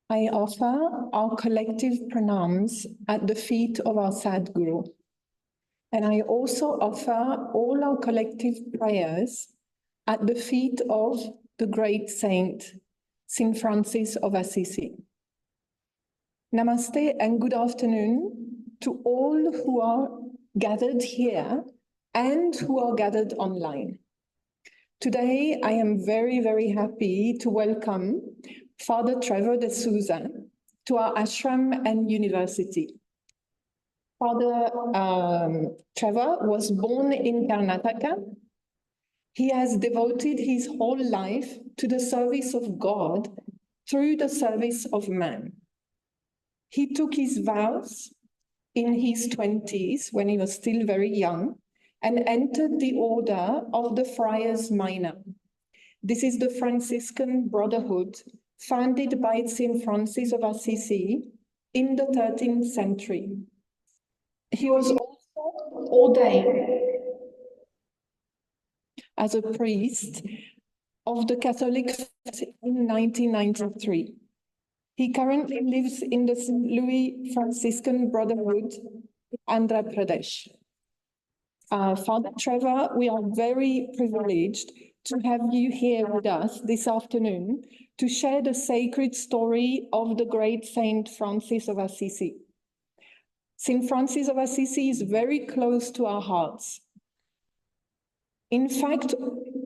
I offer our collective pranams at the feet of our Sadguru. And I also offer all our collective prayers at the feet of the great saint, Saint Francis of Assisi. Namaste and good afternoon to all who are gathered here and who are gathered online. Today, I am very, very happy to welcome Father Trevor Dsouza to our ashram and university. Father Trevor was born in Karnataka. He has devoted his whole life to the service of God through the service of man. He took his vows in his 20s when he was still very young and entered the order of the Friars Minor. This is the Franciscan Brotherhood founded by Saint Francis of Assisi in the 13th century. He was also ordained as a priest of the Catholic Faith in 1993. He currently lives in the St. Louis Franciscan Brotherhood, Andhra Pradesh. Father Trevor, we are very privileged to have you here with us this afternoon to share the sacred story of the great Saint Francis of Assisi. Saint Francis of Assisi is very close to our hearts. In fact,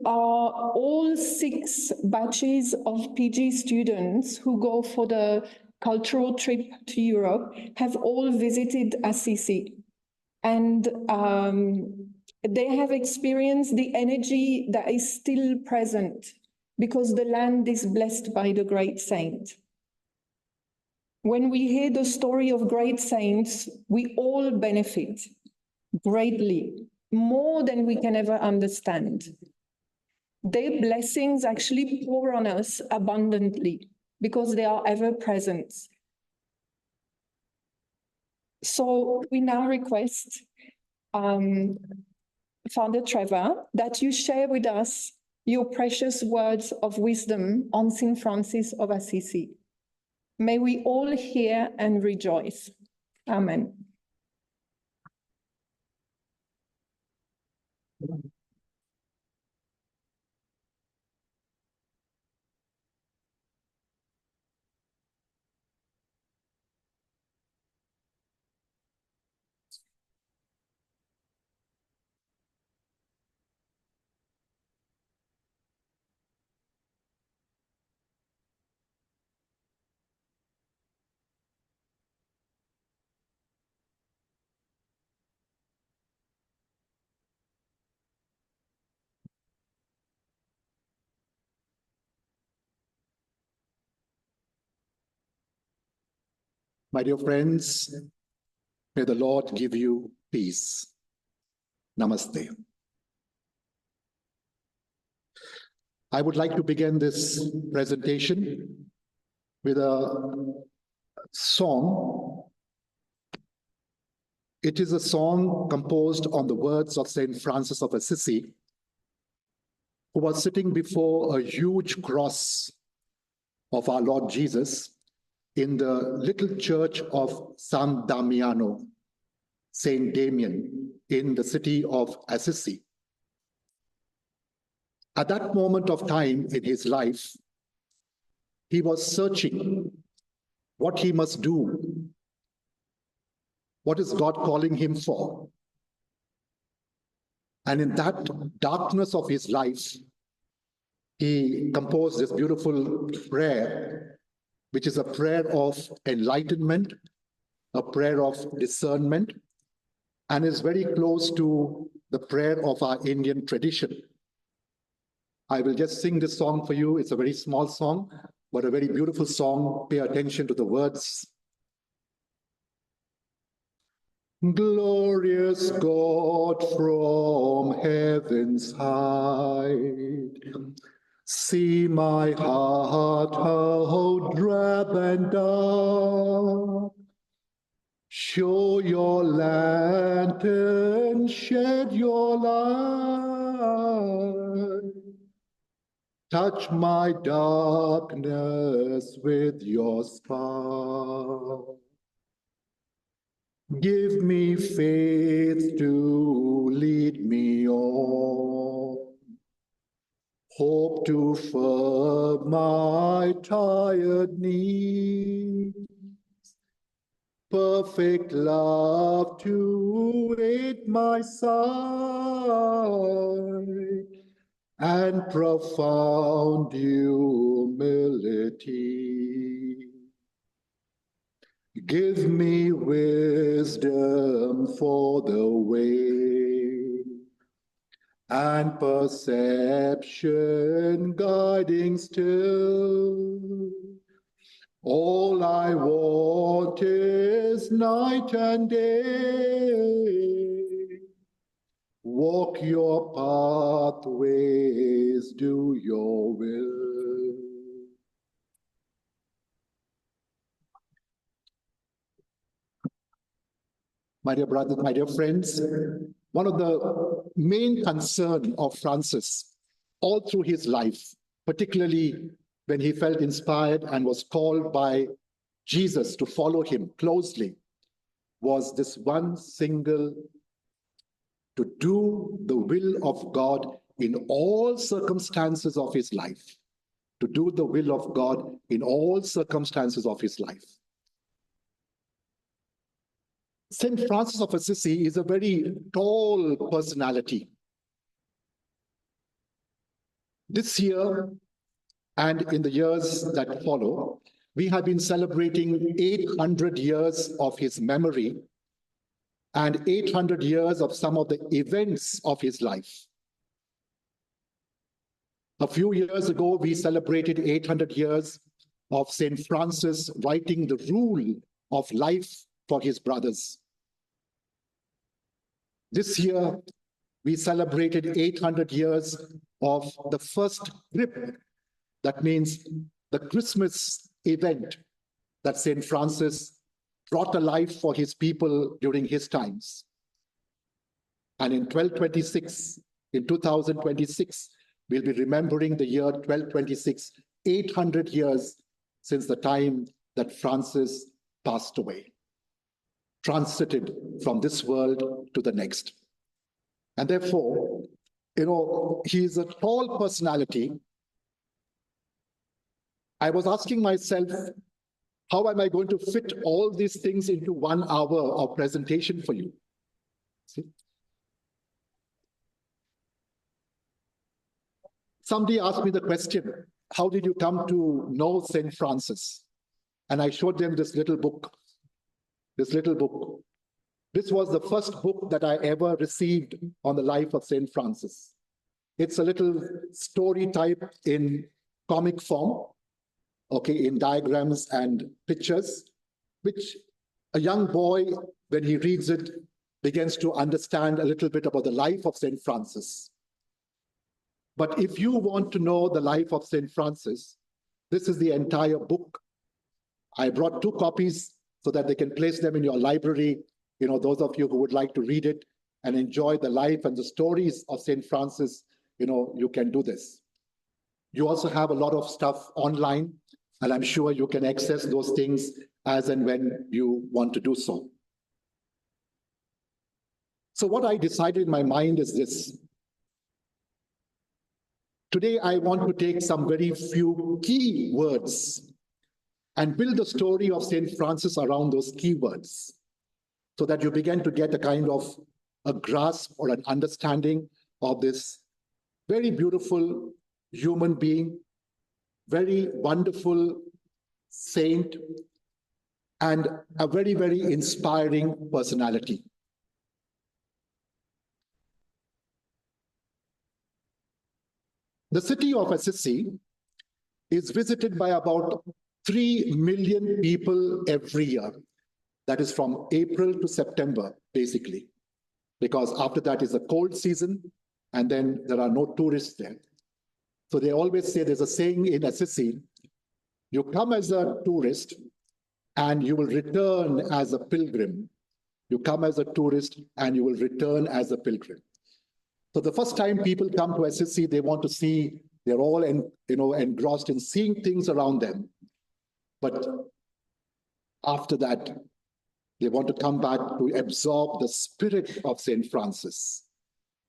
all 6 batches of PG students who go for the cultural trip to Europe have all visited Assisi. And they have experienced the energy that is still present because the land is blessed by the great saint. When we hear the story of great saints, we all benefit greatly, more than we can ever understand. Their blessings actually pour on us abundantly because they are ever present. So we now request Father Trevor that you share with us your precious words of wisdom on Saint Francis of Assisi. May we all hear and rejoice. Amen. My dear friends, may the Lord give you peace. Namaste. I would like to begin this presentation with a song. It is a song composed on the words of Saint Francis of Assisi, who was sitting before a huge cross of our Lord Jesus in the little church of San Damiano, Saint Damien, in the city of Assisi. At that moment of time in his life, he was searching what he must do. What is God calling him for? And in that darkness of his life, he composed this beautiful prayer, which is a prayer of enlightenment, a prayer of discernment, and is very close to the prayer of our Indian tradition. I will just sing this song for you. It's a very small song, but a very beautiful song. Pay attention to the words. Glorious God from heaven's height, see my heart how drab and dark. Show your lantern, shed your light. touch my darkness with your spark. Give me faith to lead me on, hope to firm my tired knees, perfect love to aid my side, and profound humility. Give me wisdom for the way, and perception guiding still. All I want is night and day. Walk your pathways, do your will. My dear brothers, my dear friends, one of the main concerns of Francis all through his life, particularly when he felt inspired and was called by Jesus to follow him closely, was this one single: to do the will of God in all circumstances of his life. To do the will of God in all circumstances of his life. Saint Francis of Assisi is a very tall personality. This year and in the years that follow, we have been celebrating 800 years of his memory and 800 years of some of the events of his life. A few years ago, we celebrated 800 years of Saint Francis writing the rule of life for his brothers. This year, we celebrated 800 years of the first grip. That means the Christmas event that Saint Francis brought alive for his people during his times. And in 2026, we'll be remembering the year 1226, 800 years since the time that Francis passed away, transited from this world to the next. And therefore, he is a tall personality. I was asking myself, how am I going to fit all these things into 1 hour of presentation for you? See? Somebody asked me the question, how did you come to know Saint Francis? And I showed them this little book. This was the first book that I ever received on the life of Saint Francis. It's a little story type in comic form, okay, in diagrams and pictures, which a young boy, when he reads it, begins to understand a little bit about the life of Saint Francis. But if you want to know the life of Saint Francis, this is the entire book. I brought 2 copies so that they can place them in your library. Those of you who would like to read it and enjoy the life and the stories of Saint Francis, you can do this. You also have a lot of stuff online, and I'm sure you can access those things as and when you want to do so. So what I decided in my mind is this. Today, I want to take some very few key words and build the story of Saint Francis around those key words, so that you begin to get a kind of a grasp or an understanding of this very beautiful human being, very wonderful saint, and a very, very inspiring personality. The city of Assisi is visited by about 3 million people every year. That is from April to September, basically, because after that is a cold season, and then there are no tourists there. So they always say, there's a saying in Assisi, you come as a tourist and you will return as a pilgrim. You come as a tourist and you will return as a pilgrim. So the first time people come to Assisi, they want to see They're all engrossed in seeing things around them. But after that, they want to come back to absorb the spirit of St. Francis.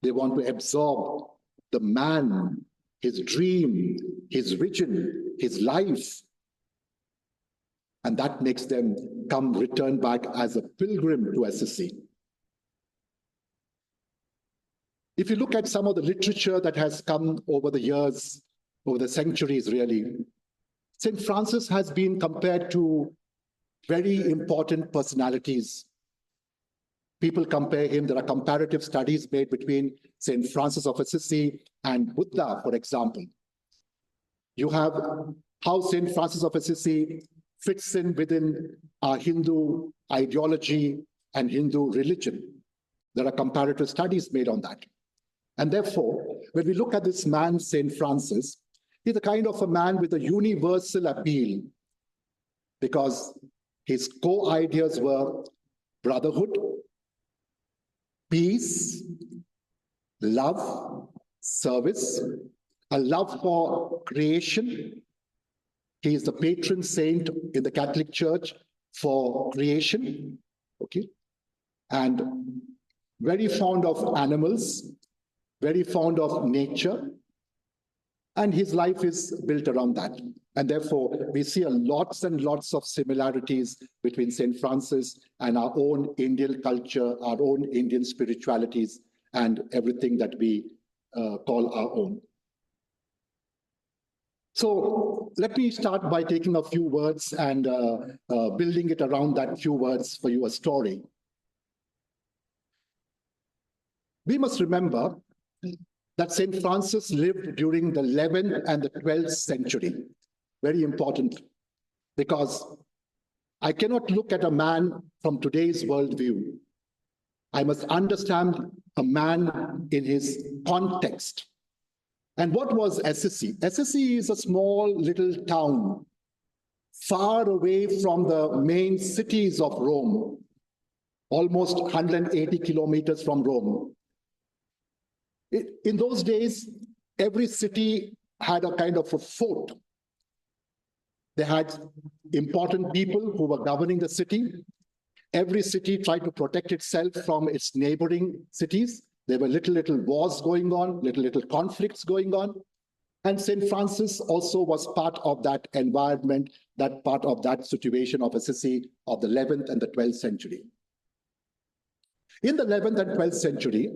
They want to absorb the man, his dream, his vision, his life. And that makes them return back as a pilgrim to Assisi. If you look at some of the literature that has come over the years, over the centuries really, St. Francis has been compared to very important personalities. People compare him. There are comparative studies made between St. Francis of Assisi and Buddha, for example. You have how St. Francis of Assisi fits in within our Hindu ideology and Hindu religion. There are comparative studies made on that. And therefore, when we look at this man, St. Francis, he's a kind of a man with a universal appeal, because his core ideas were brotherhood, peace, love, service, a love for creation. He is the patron saint in the Catholic Church for creation, okay? And very fond of animals, very fond of nature, and his life is built around that. And therefore, we see lots and lots of similarities between St. Francis and our own Indian culture, our own Indian spiritualities, and everything that we call our own. So let me start by taking a few words and building it around that few words for you, a story. We must remember that St. Francis lived during the 11th and the 12th century. Very important, because I cannot look at a man from today's worldview. I must understand a man in his context. And what was Assisi? Assisi is a small little town far away from the main cities of Rome, almost 180 kilometers from Rome. In those days, every city had a kind of a fort. They had important people who were governing the city. Every city tried to protect itself from its neighboring cities. There were little wars going on, little conflicts going on. And St. Francis also was part of that environment, that part of that situation of Assisi of the 11th and the 12th century. In the 11th and 12th century,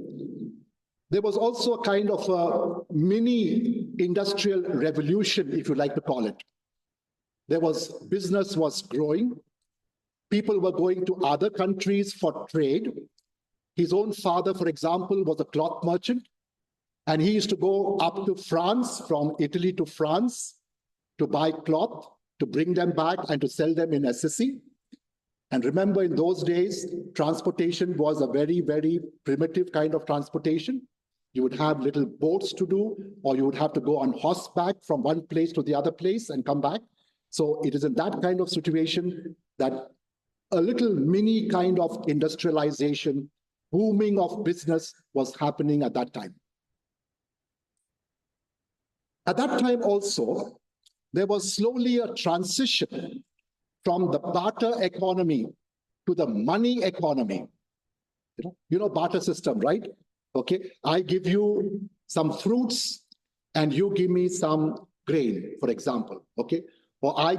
there was also a kind of a mini industrial revolution, if you like to call it. Business was growing. People were going to other countries for trade. His own father, for example, was a cloth merchant, and he used to go up to France, from Italy to France, to buy cloth, to bring them back and to sell them in Assisi. And remember, in those days, transportation was a very, very primitive kind of transportation. You would have little boats to do, or you would have to go on horseback from one place to the other place and come back. So it is in that kind of situation that a little mini kind of industrialization, booming of business was happening at that time. At that time also, there was slowly a transition from the barter economy to the money economy. You know barter system, right? Okay, I give you some fruits and you give me some grain, for example, okay? Or I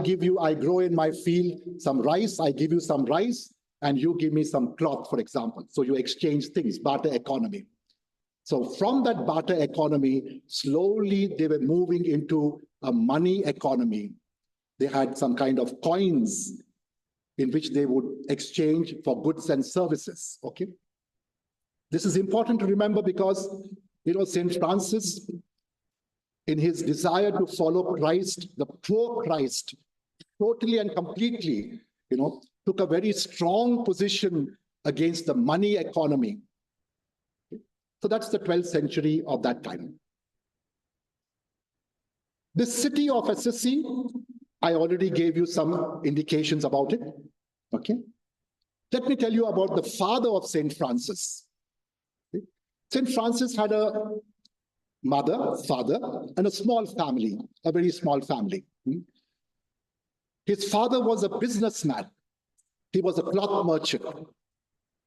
grow in my field some rice, I give you some rice, and you give me some cloth, for example. So you exchange things, barter economy. So from that barter economy, slowly they were moving into a money economy. They had some kind of coins in which they would exchange for goods and services, okay? This is important to remember because, St. Francis, in his desire to follow Christ, the poor Christ, totally and completely, took a very strong position against the money economy. So that's the 12th century of that time. The city of Assisi, I already gave you some indications about it. Okay. Let me tell you about the father of St. Francis. St. Francis had a mother, father, and a small family, a very small family. His father was a businessman. He was a cloth merchant.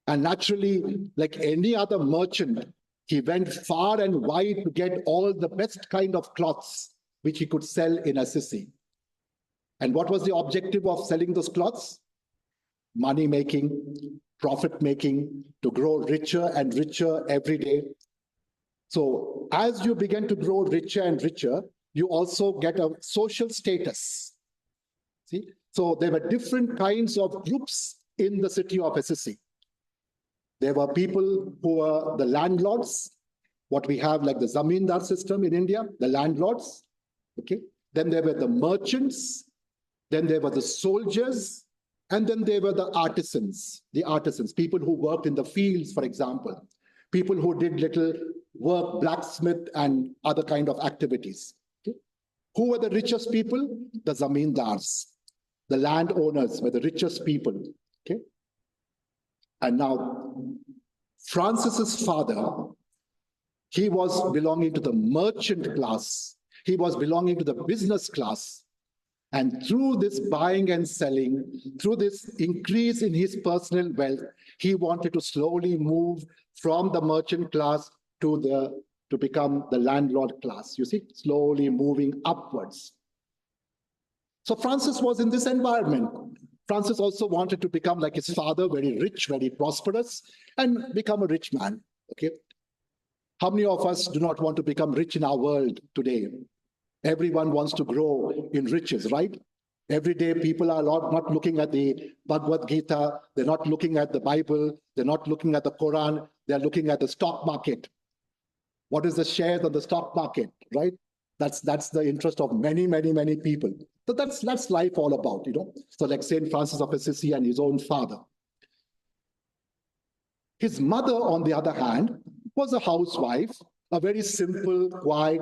And naturally, like any other merchant, he went far and wide to get all the best kind of cloths which he could sell in Assisi. And what was the objective of selling those cloths? Money making, profit making, to grow richer and richer every day. So as you begin to grow richer and richer, you also get a social status. See? So there were different kinds of groups in the city of Assisi. There were people who were the landlords, what we have like the zamindar system in India, the landlords. Okay. Then there were the merchants, then there were the soldiers, and then there were the artisans, people who worked in the fields, for example, people who did little work, blacksmith and other kind of activities. Okay. Who were the richest people? The zamindars. The landowners were the richest people. Okay. And now, Francis's father, he was belonging to the merchant class. He was belonging to the business class. And through this buying and selling, through this increase in his personal wealth, he wanted to slowly move from the merchant class to become the landlord class. You see, slowly moving upwards. So Francis was in this environment. Francis also wanted to become like his father, very rich, very prosperous, and become a rich man. Okay. How many of us do not want to become rich in our world today? Everyone wants to grow in riches, right? Every day, people are not looking at the Bhagavad Gita. They're not looking at the Bible. They're not looking at the Quran. They're looking at the stock market. What is the shares on the stock market, right? That's the interest of many, many, many people. So that's life all about, you know. So like Saint Francis of Assisi and his own father. His mother, on the other hand, was a housewife, a very simple, quiet,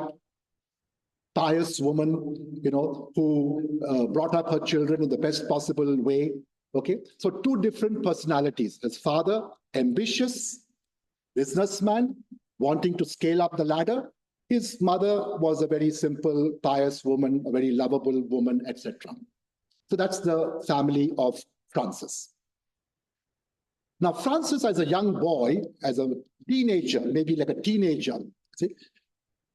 pious woman, you know, who brought up her children in the best possible way. Okay, so two different personalities. His father, ambitious businessman, wanting to scale up the ladder. His mother was a very simple, pious woman, a very lovable woman, etc. So that's the family of Francis. Now, Francis, as a young boy, as a teenager, maybe like a teenager, see,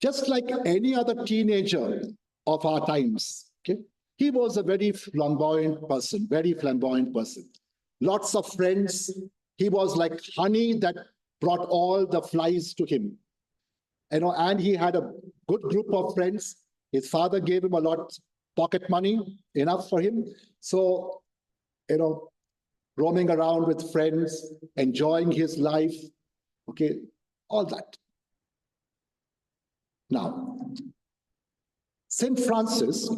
just like any other teenager of our times, okay, he was a very flamboyant person, Lots of friends. He was like honey that brought all the flies to him. You know, and he had a good group of friends. His father gave him a lot pocket money, enough for him. So, you know, roaming around with friends, enjoying his life, okay, all that. Now, St. Francis,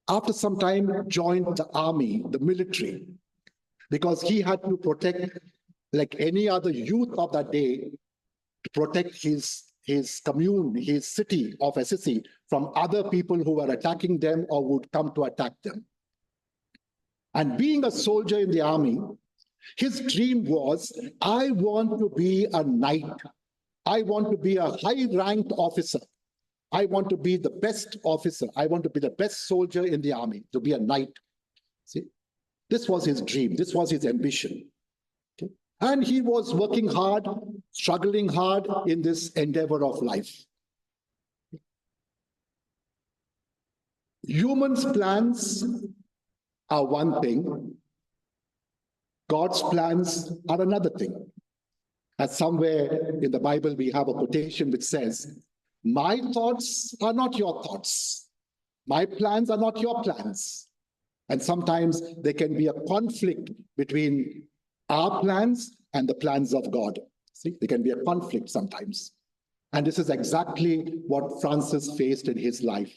after some time, joined the army, the military, because he had to protect, like any other youth of that day, to protect his commune, his city of Assisi from other people who were attacking them or would come to attack them. And being a soldier in the army, his dream was, I want to be a knight. I want to be a high-ranked officer. I want to be the best officer. I want to be the best soldier in the army, to be a knight. See, this was his dream. This was his ambition. Okay? And he was working hard, struggling hard in this endeavor of life. Humans' plans are one thing. God's plans are another thing. As somewhere in the Bible, we have a quotation which says, my thoughts are not your thoughts. My plans are not your plans. And sometimes there can be a conflict between our plans and the plans of God. See, there can be a conflict sometimes. And this is exactly what Francis faced in his life.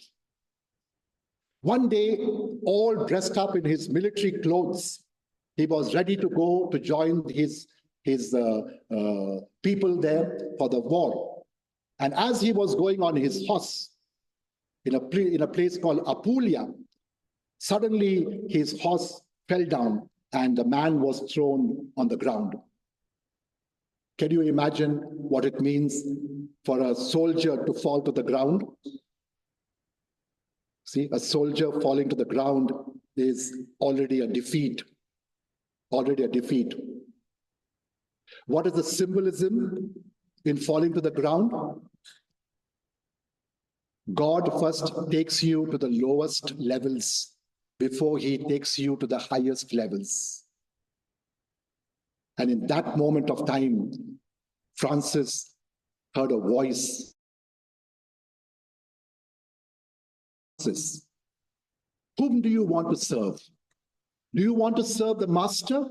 One day, all dressed up in his military clothes, he was ready to go to join his people there for the war. And as he was going on his horse in a place called Apulia, suddenly his horse fell down and the man was thrown on the ground. Can you imagine what it means for a soldier to fall to the ground? See, a soldier falling to the ground is already a defeat. Already a defeat. What is the symbolism in falling to the ground? God first takes you to the lowest levels before he takes you to the highest levels. And in that moment of time, Francis heard a voice. Whom do you want to serve? Do you want to serve the master,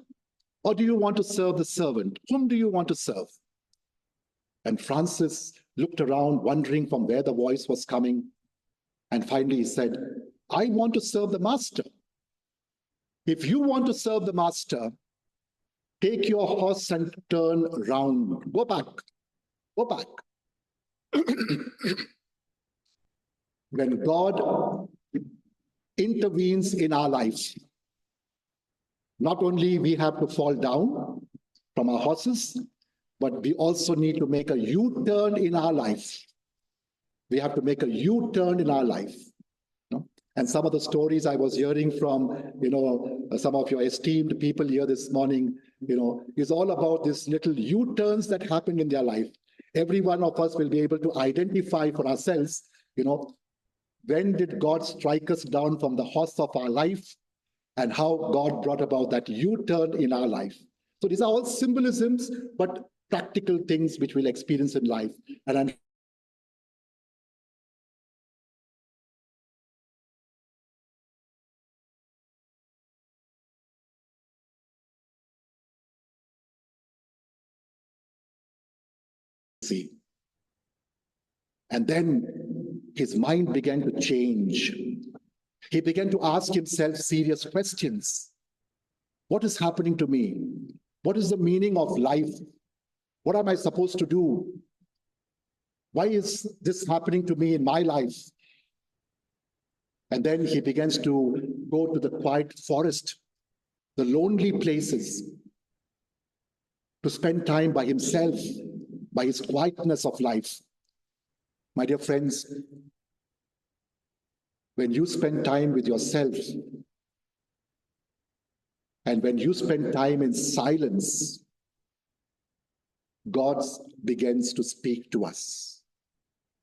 or do you want to serve the servant? Whom do you want to serve? And Francis looked around, wondering from where the voice was coming. And finally he said, I want to serve the master. If you want to serve the master, take your horse and turn round. Go back. Go back. When God intervenes in our lives, not only we have to fall down from our horses, but we also need to make a U-turn in our life. We have to make a U-turn in our life. And some of the stories I was hearing from, some of your esteemed people here this morning, is all about these little U-turns that happen in their life. Every one of us will be able to identify for ourselves, when did God strike us down from the horse of our life, and how God brought about that U-turn in our life. So these are all symbolisms, but practical things which we'll experience in life. And I'm see. And then his mind began to change. He began to ask himself serious questions. What is happening to me? What is the meaning of life? What am I supposed to do? Why is this happening to me in my life? And then he begins to go to the quiet forest, the lonely places, to spend time by himself, by his quietness of life. My dear friends, when you spend time with yourself, and when you spend time in silence, God begins to speak to us.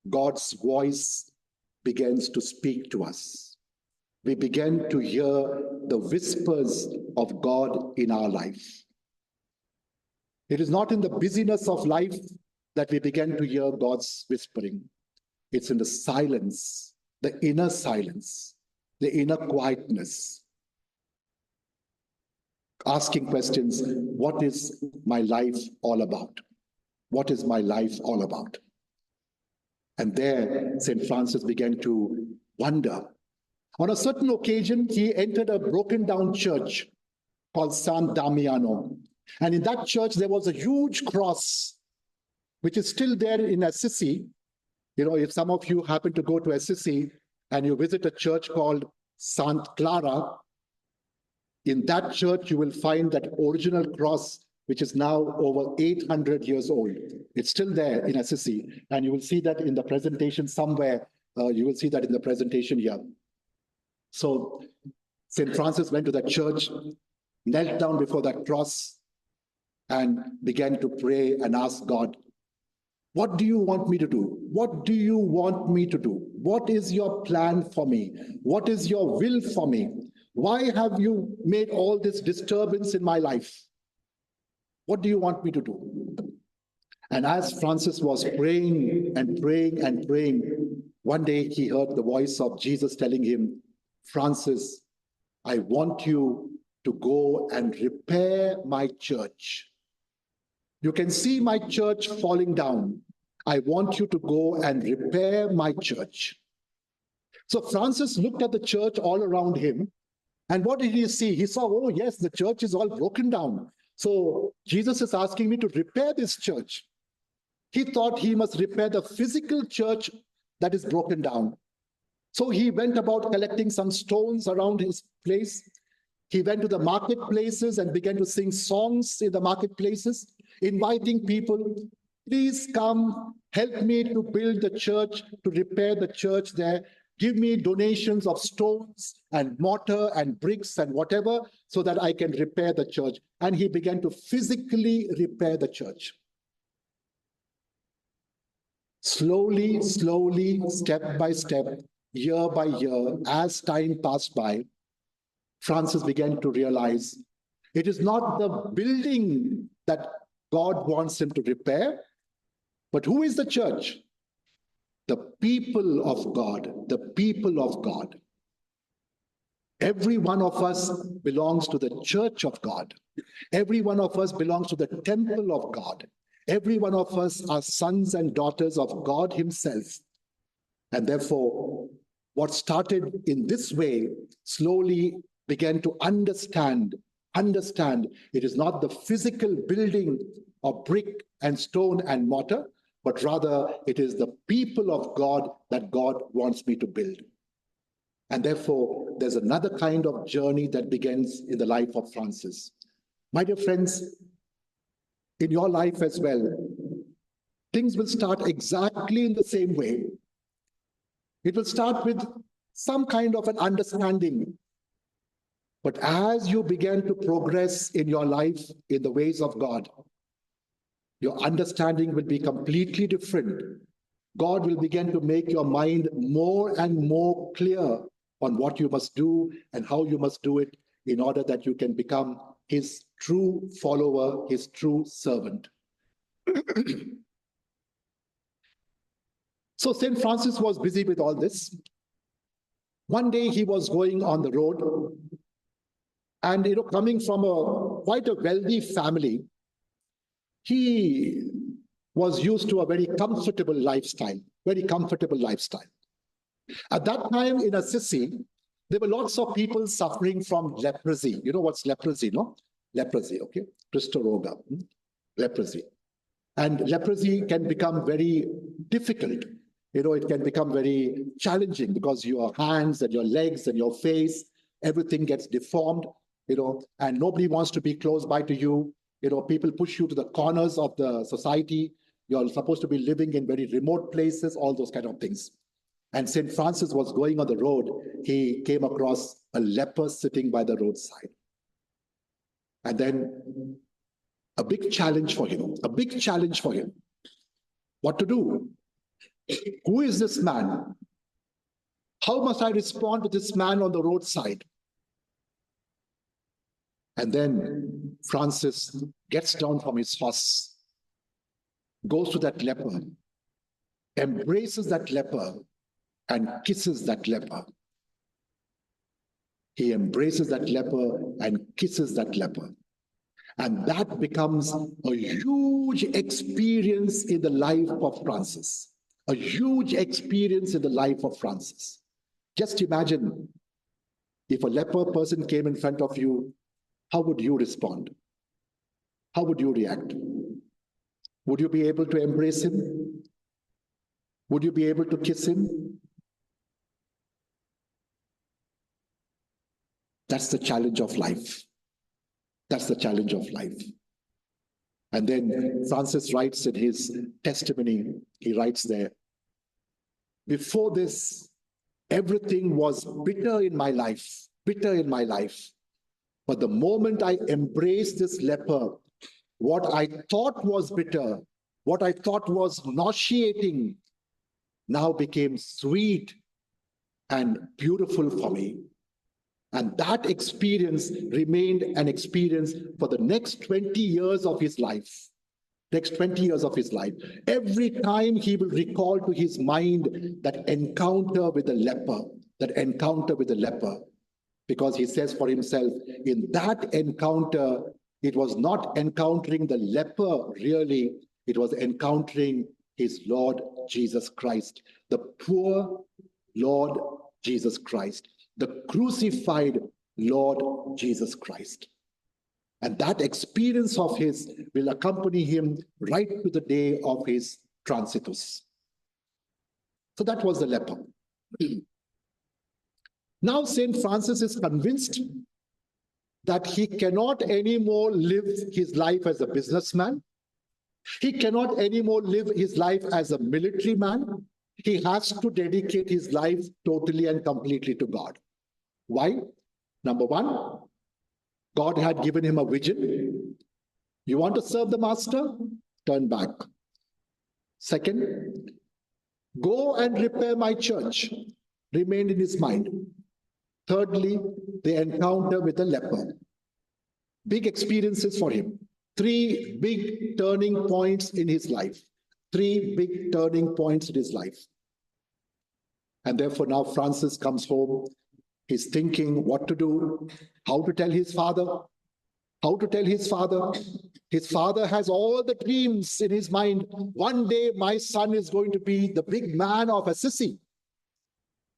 God's voice begins to speak to us. We begin to hear the whispers of God in our life. It is not in the busyness of life that we begin to hear God's whispering. It's in the silence, the inner silence, the inner quietness. Asking questions, what is my life all about? What is my life all about? And there, St. Francis began to wonder. On a certain occasion, he entered a broken down church called San Damiano. And in that church, there was a huge cross, which is still there in Assisi. If some of you happen to go to Assisi and you visit a church called Santa Clara, in that church, you will find that original cross, which is now over 800 years old. It's still there in Assisi. And you will see that in the presentation somewhere. You will see that in the presentation here. So St. Francis went to that church, knelt down before that cross, and began to pray and ask God, what do you want me to do? What do you want me to do? What is your plan for me? What is your will for me? Why have you made all this disturbance in my life? What do you want me to do? And as Francis was praying and praying and praying, one day he heard the voice of Jesus telling him, Francis, I want you to go and repair my church. You can see my church falling down. I want you to go and repair my church. So Francis looked at the church all around him. And what did he see? He saw, oh yes, the church is all broken down. So Jesus is asking me to repair this church. He thought he must repair the physical church that is broken down. So he went about collecting some stones around his place. He went to the marketplaces and began to sing songs in the marketplaces. inviting people, please come, help me to build the church, to repair the church there. Give me donations of stones and mortar and bricks and whatever so that I can repair the church. And he began to physically repair the church. Slowly, slowly, step by step, year by year, as time passed by, Francis began to realize it is not the building that God wants him to repair, but who is the church? The people of God, the people of God. Every one of us belongs to the church of God. Every one of us belongs to the temple of God. Every one of us are sons and daughters of God himself. And therefore, what started in this way slowly began to understand it is not the physical building of brick and stone and mortar, but rather it is the people of God that God wants me to build. And therefore, there's another kind of journey that begins in the life of Francis. My dear friends, in your life as well, things will start exactly in the same way. It will start with some kind of an understanding. But as you begin to progress in your life in the ways of God, your understanding will be completely different. God will begin to make your mind more and more clear on what you must do and how you must do it in order that you can become his true follower, his true servant. So St. Francis was busy with all this. One day he was going on the road and, coming from quite a wealthy family, he was used to a very comfortable lifestyle. At that time in Assisi, there were lots of people suffering from leprosy. You know what's leprosy, no? Leprosy, okay? Christoroga, leprosy. And leprosy can become very difficult. It can become very challenging because your hands and your legs and your face, everything gets deformed, and nobody wants to be close by to you. People push you to the corners of the society. You're supposed to be living in very remote places, all those kind of things. And St. Francis was going on the road. He came across a leper sitting by the roadside. And then a big challenge for him. What to do? Who is this man? How must I respond to this man on the roadside? And then Francis gets down from his horse, goes to that leper, embraces that leper, and kisses that leper. He embraces that leper and kisses that leper. And that becomes a huge experience in the life of Francis. A huge experience in the life of Francis. Just imagine if a leper person came in front of you, how would you respond? How would you react? Would you be able to embrace him? Would you be able to kiss him? That's the challenge of life. That's the challenge of life. And then Francis writes in his testimony, he writes there, before this, everything was bitter in my life. But the moment I embraced this leper, what I thought was bitter, what I thought was nauseating, now became sweet and beautiful for me. And that experience remained an experience for the next 20 years of his life. Every time he will recall to his mind that encounter with the leper, because he says for himself, in that encounter, it was not encountering the leper really, it was encountering his Lord Jesus Christ, the poor Lord Jesus Christ, the crucified Lord Jesus Christ. And that experience of his will accompany him right to the day of his transitus. So that was the leper. Now St. Francis is convinced that he cannot anymore live his life as a businessman. He cannot anymore live his life as a military man. He has to dedicate his life totally and completely to God. Why? Number one, God had given him a vision. You want to serve the master? Turn back. Second, go and repair my church. Remained in his mind. Thirdly, the encounter with a leper. Big experiences for him. Three big turning points in his life. Three big turning points in his life. And therefore now Francis comes home. He's thinking what to do, how to tell his father, how to tell his father. His father has all the dreams in his mind. One day my son is going to be the big man of Assisi.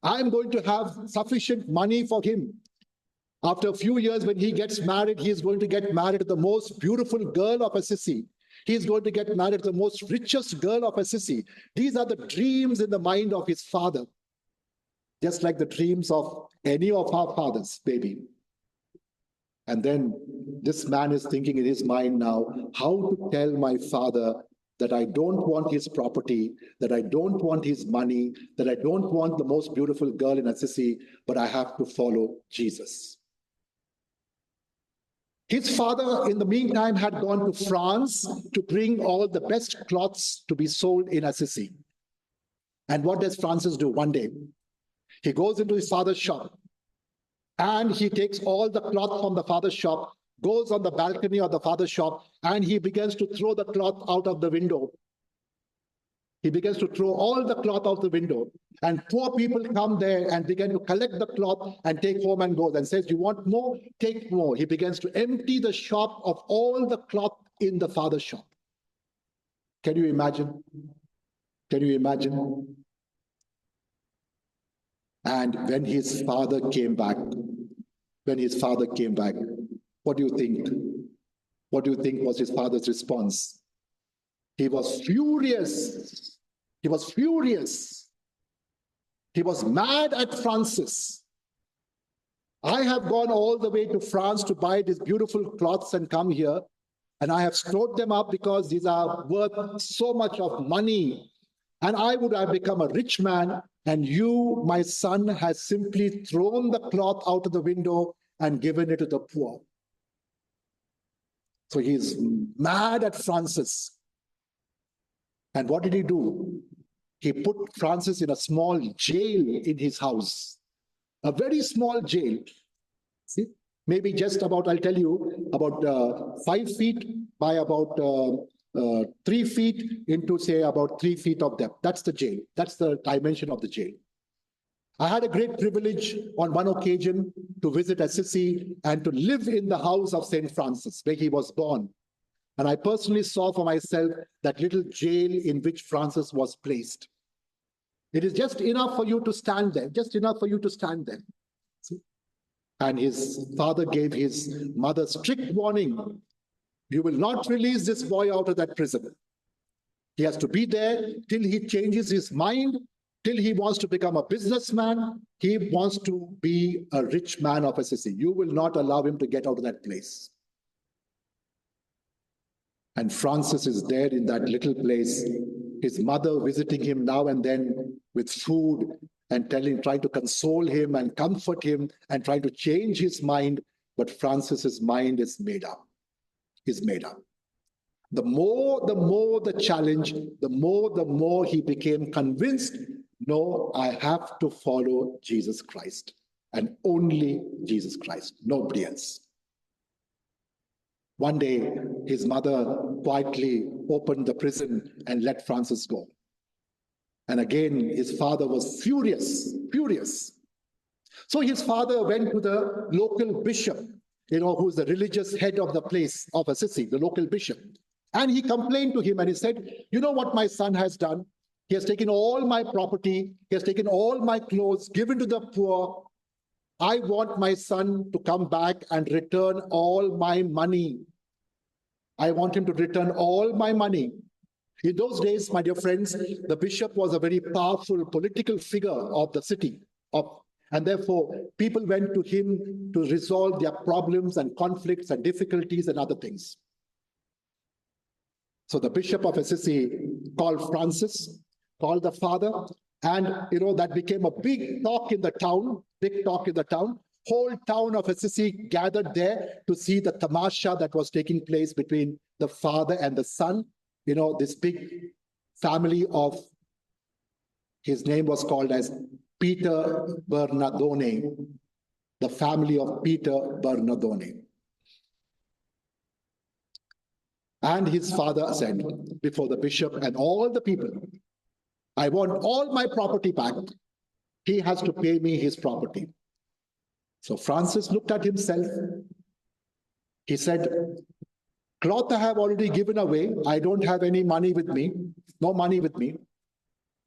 I'm going to have sufficient money for him. After a few years, when he gets married, he is going to get married to the most beautiful girl of Assisi. He is going to get married to the most richest girl of Assisi. These are the dreams in the mind of his father. Just like the dreams of any of our fathers, maybe. And then this man is thinking in his mind now, how to tell my father that I don't want his property, that I don't want his money, that I don't want the most beautiful girl in Assisi, but I have to follow Jesus. His father, in the meantime, had gone to France to bring all the best cloths to be sold in Assisi. And what does Francis do one day? He goes into his father's shop and he takes all the cloth from the father's shop, goes on the balcony of the father's shop, and he begins to throw the cloth out of the window. He begins to throw all the cloth out the window, and poor people come there and begin to collect the cloth and take home and go and says, you want more? Take more. He begins to empty the shop of all the cloth in the father's shop. Can you imagine? Can you imagine? And when his father came back, what do you think? What do you think was his father's response? He was furious. He was furious. He was mad at Francis. I have gone all the way to France to buy these beautiful cloths and come here, and I have stored them up because these are worth so much of money. And I would have become a rich man, and you, my son, has simply thrown the cloth out of the window and given it to the poor. So he's mad at Francis. And what did he do? He put Francis in a small jail in his house, a very small jail. See, maybe just about, I'll tell you, about 5 feet by about 3 feet into, say, about 3 feet of depth. That's the jail. That's the dimension of the jail. I had a great privilege on one occasion to visit Assisi and to live in the house of St. Francis, where he was born. And I personally saw for myself that little jail in which Francis was placed. It is just enough for you to stand there, just enough for you to stand there. See? And his father gave his mother strict warning. You will not release this boy out of that prison. He has to be there till he changes his mind, till he wants to become a businessman. He wants to be a rich man of Assisi. You will not allow him to get out of that place. And Francis is there in that little place, his mother visiting him now and then with food and trying to console him and comfort him and trying to change his mind. But Francis's mind is made up. Is made up. The more the challenge, the more he became convinced, no, I have to follow Jesus Christ and only Jesus Christ, nobody else. One day, his mother quietly opened the prison and let Francis go. And again, his father was furious. So his father went to the local bishop, who's the religious head of the place of Assisi, the local bishop. And he complained to him and he said, you know what my son has done? He has taken all my property. He has taken all my clothes, given to the poor. I want my son to come back and return all my money. I want him to return all my money. In those days, my dear friends, the bishop was a very powerful political figure of the city. And therefore, people went to him to resolve their problems and conflicts and difficulties and other things. So the Bishop of Assisi called Francis, called the father, and that became a big talk in the town, Whole town of Assisi gathered there to see the tamasha that was taking place between the father and the son. This big family of, his name was called as Peter Bernardone, the family of Peter Bernardone. And his father said before the bishop and all the people, I want all my property back. He has to pay me his property. So Francis looked at himself. He said, cloth I have already given away. I don't have any money with me, no money with me.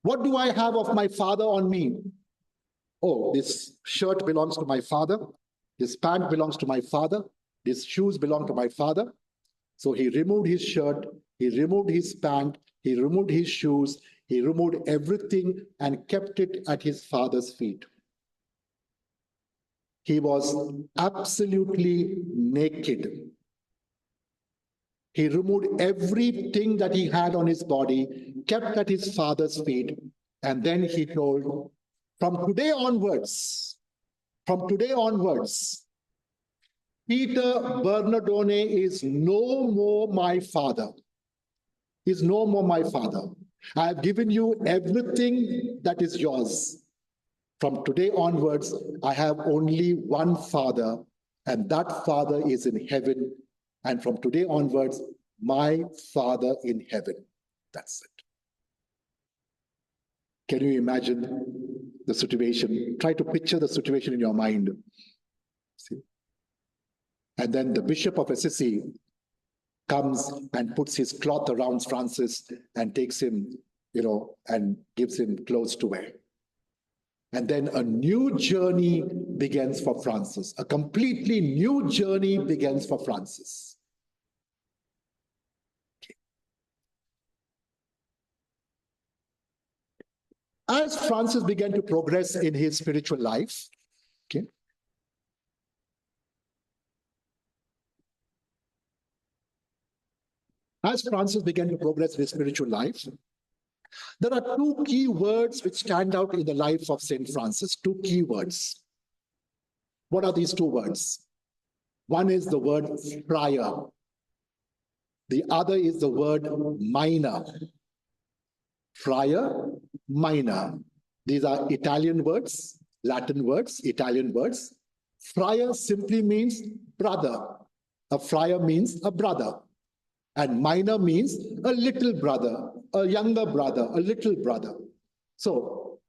What do I have of my father on me? Oh, this shirt belongs to my father. This pant belongs to my father. These shoes belong to my father. So he removed his shirt, he removed his pant, he removed his shoes, he removed everything and kept it at his father's feet. He was absolutely naked. He removed everything that he had on his body, kept at his father's feet, and then he told, from today onwards, Peter Bernardone is no more my father. Is no more my father. I have given you everything that is yours. From today onwards, I have only one father, and that father is in heaven. And from today onwards, my father in heaven. That's it. Can you imagine the situation? Try to picture the situation in your mind. See? And then the Bishop of Assisi comes and puts his cloth around Francis and takes him, and gives him clothes to wear. And then a new journey begins for Francis. A completely new journey begins for Francis. Okay. As Francis began to progress in his spiritual life, okay, as Francis began to progress in his spiritual life, there are two key words which stand out in the life of Saint Francis, two key words. What are these two words? One is the word friar. The other is the word minor. Friar, minor. These are Italian words, Latin words, Italian words. Friar simply means brother. A friar means a brother. And minor means a little brother, a younger brother, a little brother. So,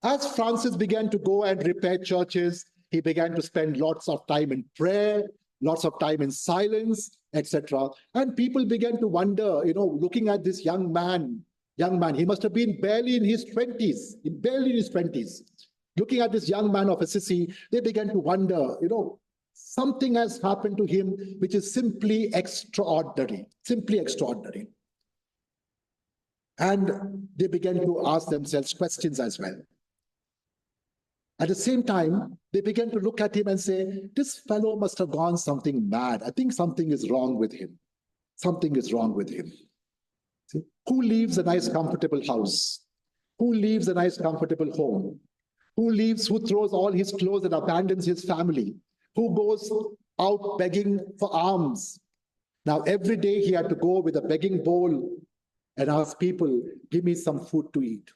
as Francis began to go and repair churches, he began to spend lots of time in prayer, lots of time in silence, etc. And people began to wonder, looking at this young man, he must have been barely in his 20s, Looking at this young man of Assisi, they began to wonder, something has happened to him which is simply extraordinary. And they began to ask themselves questions as well. At the same time, they began to look at him and say, this fellow must have gone something mad. I think something is wrong with him. See? Who leaves a nice, comfortable house? Who leaves a nice, comfortable home? Who throws all his clothes and abandons his family? Who goes out begging for alms? Now, every day he had to go with a begging bowl and ask people, give me some food to eat.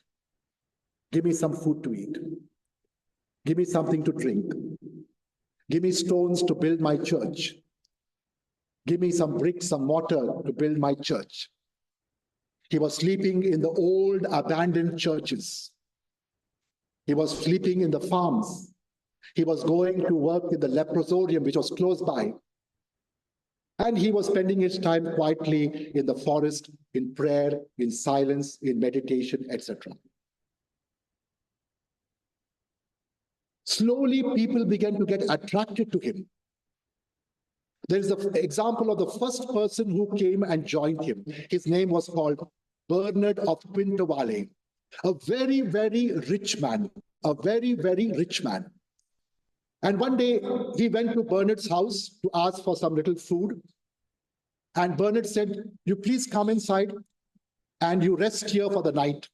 Give me some food to eat. Give me something to drink. Give me stones to build my church. Give me some bricks, some mortar to build my church. He was sleeping in the old abandoned churches. He was sleeping in the farms. He was going to work in the leprosarium, which was close by. And he was spending his time quietly in the forest, in prayer, in silence, in meditation, etc. Slowly, people began to get attracted to him. There is an example of the first person who came and joined him. His name was called Bernard of Quintavalle, a very, very rich man, And one day he went to Bernard's house to ask for some little food. And Bernard said, you please come inside and you rest here for the night.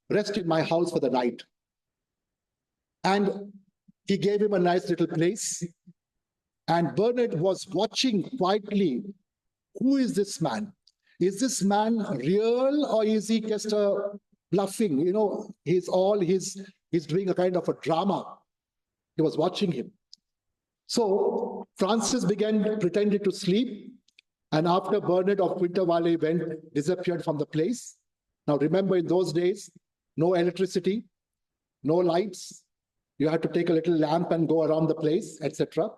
Rest in my house for the night. And he gave him a nice little place. And Bernard was watching quietly. Who is this man? Is this man real, or is he just a bluffing? You know, he's doing a kind of a drama. He was watching him. So Francis began pretending to sleep. And after Bernard of Quintavalle disappeared from the place. Now remember, in those days, no electricity, no lights. You had to take a little lamp and go around the place, etc.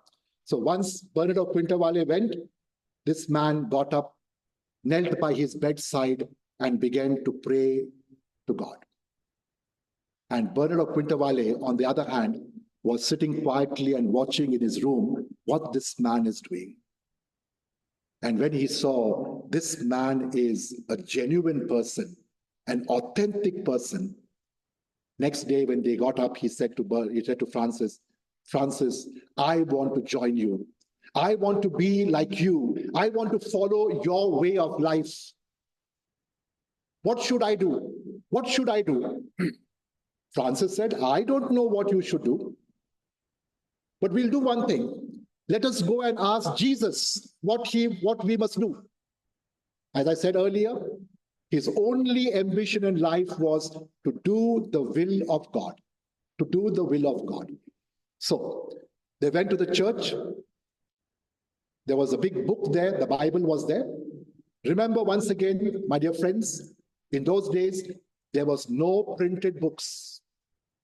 So once Bernard of Quintavalle went, this man got up, knelt by his bedside, and began to pray to God. And Bernard of Quintavalle, on the other hand, was sitting quietly and watching in his room what this man is doing. And when he saw this man is a genuine person, an authentic person, next day when they got up, he said to Francis, Francis, I want to join you. I want to be like you. I want to follow your way of life. What should I do? What should I do? Francis said, I don't know what you should do, but we'll do one thing. Let us go and ask Jesus what we must do. As I said earlier, his only ambition in life was to do the will of God, to do the will of God. So they went to the church. There was a big book there. The Bible was there. Remember, once again, my dear friends, in those days, there was no printed books.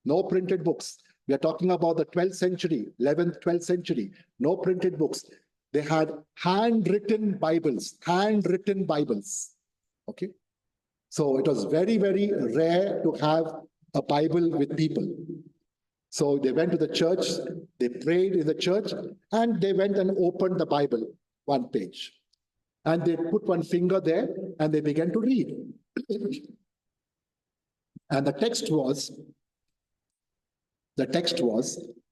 No printed books. We are talking about the 12th century, 11th, 12th century. No printed books. They had handwritten Bibles, Okay. So it was very, very rare to have a Bible with people. So they went to the church, they prayed in the church, and they went and opened the Bible, one page. And they put one finger there, and they began to read. And the text was,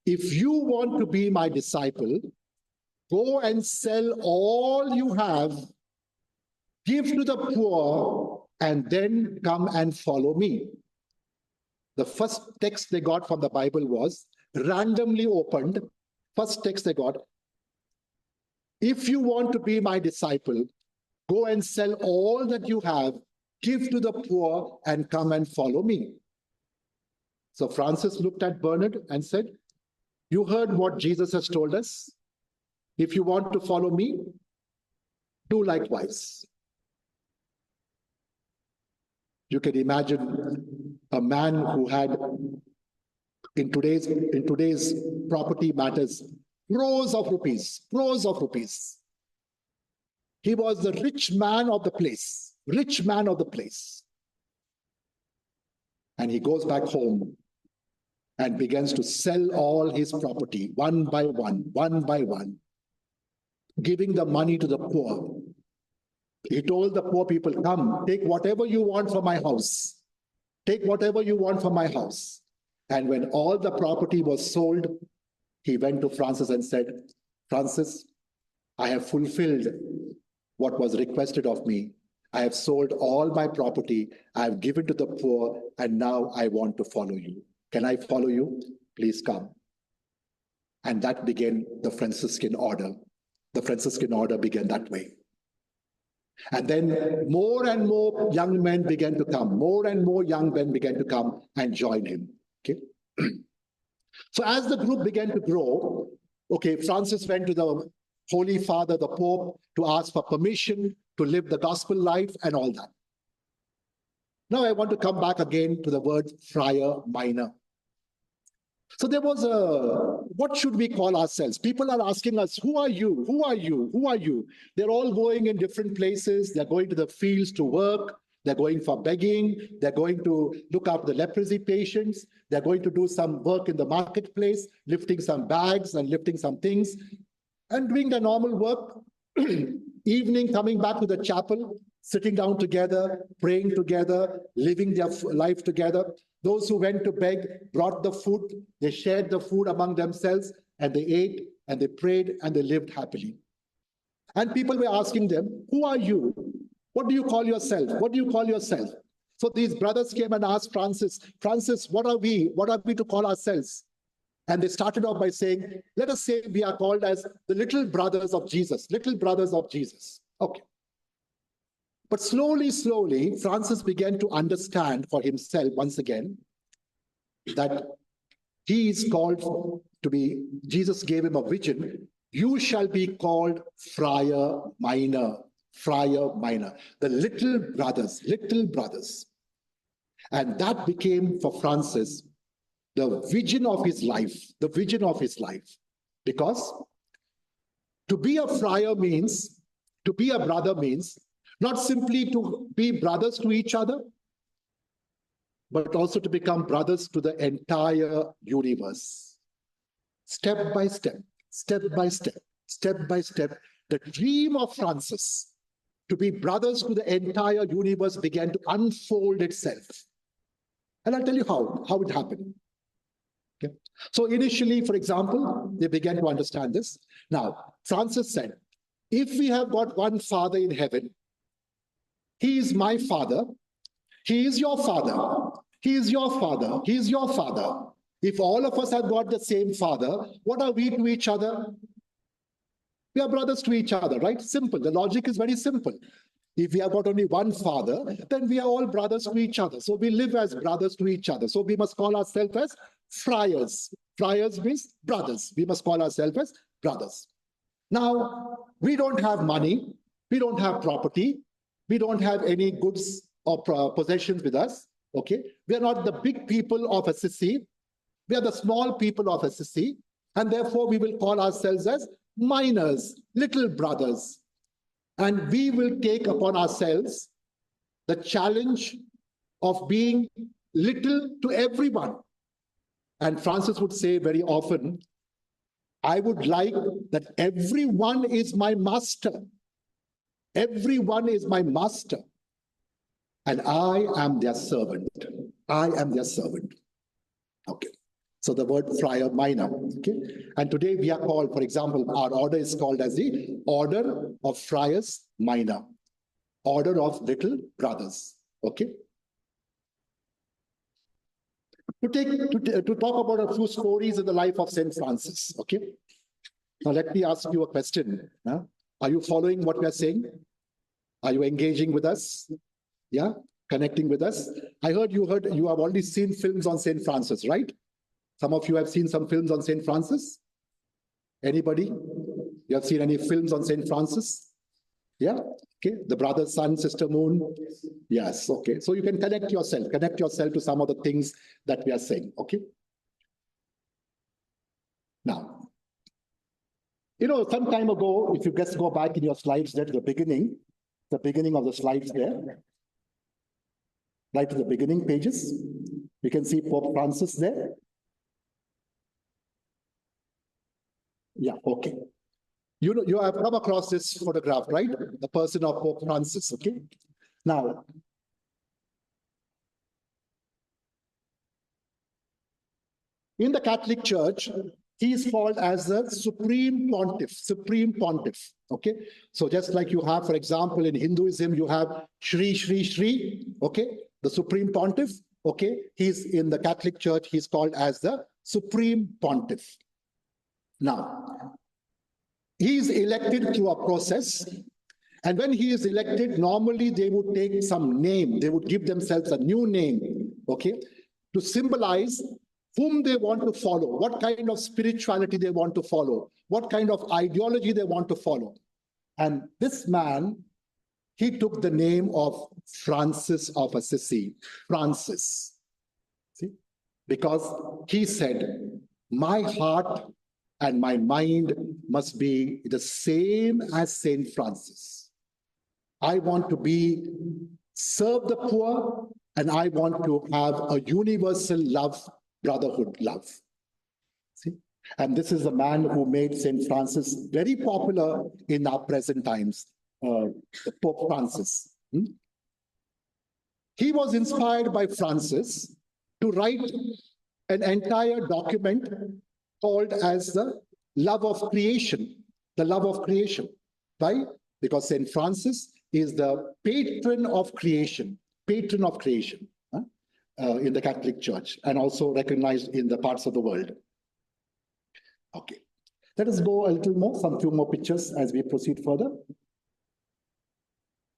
if you want to be my disciple, go and sell all you have, give to the poor, and then come and follow me. The first text they got from the Bible was randomly opened. First text they got, if you want to be my disciple, go and sell all that you have, give to the poor, and come and follow me. So Francis looked at Bernard and said, you heard what Jesus has told us. If you want to follow me, do likewise. You can imagine a man who had, in today's property matters, crores of rupees. He was the rich man of the place. And he goes back home and begins to sell all his property, one by one, giving the money to the poor. He told the poor people, come, take whatever you want from my house. Take whatever you want from my house. And when all the property was sold, he went to Francis and said, Francis, I have fulfilled what was requested of me. I have sold all my property. I have given to the poor, and now I want to follow you. Can I follow you? Please come. And that began the Franciscan order. The Franciscan order began that way. And then more and more young men began to come. More and more young men began to come and join him. Okay. So as the group began to grow, okay, Francis went to the Holy Father, the Pope, to ask for permission to live the gospel life and all that. Now I want to come back again to the word friar minor. So there was what should we call ourselves? People are asking us, who are you? Who are you? Who are you? They're all going in different places. They're going to the fields to work. They're going for begging. They're going to look after the leprosy patients. They're going to do some work in the marketplace, lifting some bags and lifting some things and doing the normal work. Evening, coming back to the chapel, sitting down together, praying together, living their life together. Those who went to beg brought the food. They shared the food among themselves, and they ate, and they prayed, and they lived happily. And people were asking them, who are you? What do you call yourself? What do you call yourself? So these brothers came and asked Francis, Francis, what are we? What are we to call ourselves? And they started off by saying, let us say we are called as the little brothers of Jesus, little brothers of Jesus. Okay. But slowly, slowly, Francis began to understand for himself once again that he is called to be, Jesus gave him a vision. You shall be called Friar Minor, Friar Minor, the little brothers, little brothers. And that became for Francis the vision of his life, the vision of his life. Because to be a friar means, to be a brother means, not simply to be brothers to each other, but also to become brothers to the entire universe. Step by step, step by step, step by step, the dream of Francis to be brothers to the entire universe began to unfold itself. And I'll tell you how it happened. Okay. So initially, for example, they began to understand this. Now, Francis said, if we have got one Father in heaven, he is my Father, he is your Father, he is your Father, he is your Father. If all of us have got the same Father, what are we to each other? We are brothers to each other, right? Simple. The logic is very simple. If we have got only one Father, then we are all brothers to each other. So we live as brothers to each other. So we must call ourselves as friars. Friars means brothers. We must call ourselves as brothers. Now, we don't have money. We don't have property. We don't have any goods or possessions with us. Okay. We are not the big people of Assisi. We are the small people of Assisi. And therefore, we will call ourselves as minors, little brothers. And we will take upon ourselves the challenge of being little to everyone. And Francis would say very often, I would like that everyone is my master. Everyone is my master. And I am their servant. I am their servant. Okay. So the word friar minor. Okay. And today we are called, for example, our order is called as the Order of Friars Minor. Order of Little Brothers. Okay. To talk about a few stories in the life of Saint Francis. Okay. Now let me ask you a question. Are you following what we are saying? Are you engaging with us? Yeah, connecting with us. I heard you have already seen films on Saint Francis, right? Some of you have seen some films on Saint Francis. Anybody? You have seen any films on Saint Francis? Yeah. Okay. The brother, sun, sister, moon. Yes. Okay. So you can connect yourself to some of the things that we are saying. Okay. Now, some time ago, if you just go back in your slides there to the beginning of the slides there, right to the beginning pages, you can see Pope Francis there. Yeah, okay. You have come across this photograph, right? The person of Pope Francis, okay? Now, in the Catholic Church, he is called as the Supreme Pontiff, okay? So just like you have, for example, in Hinduism, you have Shri, Shri, Shri, okay? The Supreme Pontiff, okay? He's in the Catholic Church, he's called as the Supreme Pontiff. Now, he is elected through a process, and when he is elected, normally they would take some name, they would give themselves a new name, okay, to symbolize whom they want to follow, what kind of spirituality they want to follow, what kind of ideology they want to follow. And this man, he took the name of Francis of Assisi, Francis, see, because he said, my heart and my mind must be the same as Saint Francis. I want to serve the poor, and I want to have a universal love, brotherhood love. See? And this is the man who made Saint Francis very popular in our present times, Pope Francis. He was inspired by Francis to write an entire document called as the love of creation, the love of creation. Why? Because St. Francis is the patron of creation, in the Catholic Church, and also recognized in the parts of the world. Okay. Let us go a little more, some few more pictures as we proceed further.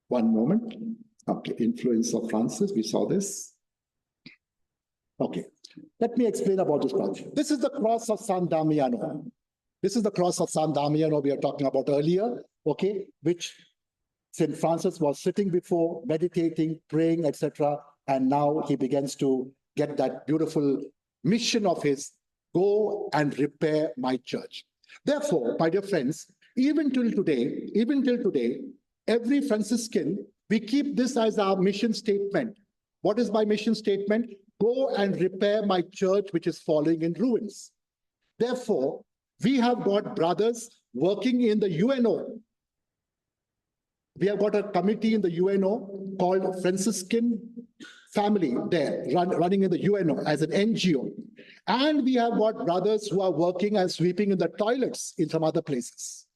One moment. Okay, influence of Francis, we saw this. Okay, let me explain about this cross. This is the cross of San Damiano. This is the cross of San Damiano we were talking about earlier, okay, which St. Francis was sitting before, meditating, praying, etc. And now he begins to get that beautiful mission of his, go and repair my church. Therefore, my dear friends, even till today, every Franciscan, we keep this as our mission statement. What is my mission statement? Go and repair my church, which is falling in ruins. Therefore, we have got brothers working in the UNO. We have got a committee in the UNO called Franciscan Family there, running in the UNO as an NGO. And we have got brothers who are working and sweeping in the toilets in some other places.